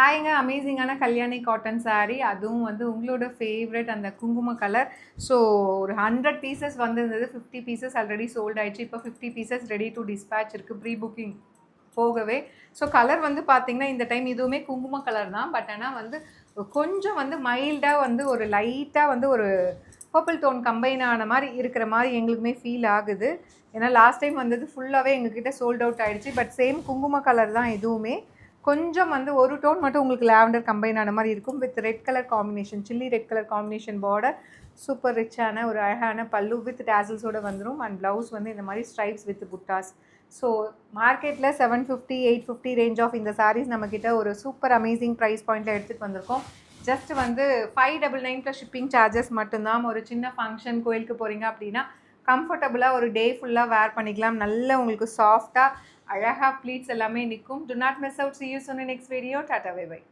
ஹாய்ங்க, அமேசிங்கான Kalyani cotton saree. அதுவும் வந்து உங்களோட ஃபேவரட் அந்த குங்கும கலர். ஸோ ஒரு 100 பீசஸ் வந்திருந்தது. 50 பீசஸ் ஆல்ரெடி சோல்ட் ஆயிடுச்சு. இப்போ 50 பீசஸ் ரெடி டு டிஸ்பேட்ச் இருக்குது ப்ரீ புக்கிங் போகவே. ஸோ கலர் வந்து பார்த்தீங்கன்னா இந்த டைம் இதுவுமே குங்கும கலர் தான். பட் ஆனால் வந்து கொஞ்சம் வந்து மைல்டாக வந்து ஒரு லைட்டாக வந்து ஒரு பர்பிள் டோன் கம்பைன் ஆன மாதிரி இருக்கிற மாதிரி எங்களுக்குமே ஃபீல் ஆகுது. ஏன்னா லாஸ்ட் டைம் வந்தது ஃபுல்லாகவே எங்ககிட்ட சோல்ட் அவுட் ஆகிடுச்சு. பட் சேம் குங்கும கலர் தான் இதுவுமே. கொஞ்சம் வந்து ஒரு டோன் மட்டும் உங்களுக்கு லாவெண்டர் கம்பைன் ஆன மாதிரி இருக்கும் with red colour combination, chilli red colour combination border. Super ரிச்சான ஒரு அழகான பல்லு வித் டேசல்ஸோடு வந்துடும். அண்ட் ப்ளவுஸ் வந்து இந்த மாதிரி ஸ்ட்ரைப்ஸ் வித் புட்டாஸ். ஸோ மார்க்கெட்டில் 750 850 ரேஞ்ச் ஆஃப் இந்த சாரீஸ் நம்மக்கிட்ட ஒரு சூப்பர் அமேசிங் ப்ரைஸ் பாயிண்ட்டில் எடுத்துகிட்டு வந்திருக்கோம். ஜஸ்ட் வந்து 599 ப்ளஸ் ஷிப்பிங் சார்ஜஸ் மட்டும்தான். ஒரு சின்ன ஃபங்க்ஷன் கோயிலுக்கு போகிறீங்க அப்படின்னா கம்ஃபர்டபுளாக ஒரு டே ஃபுல்லாக வேர் பண்ணிக்கலாம். நல்ல உங்களுக்கு சாஃப்டாக அழகாக ப்ளீட்ஸ் எல்லாமே நிற்கும். To not miss out. See you soon in next video. Tata, bye bye.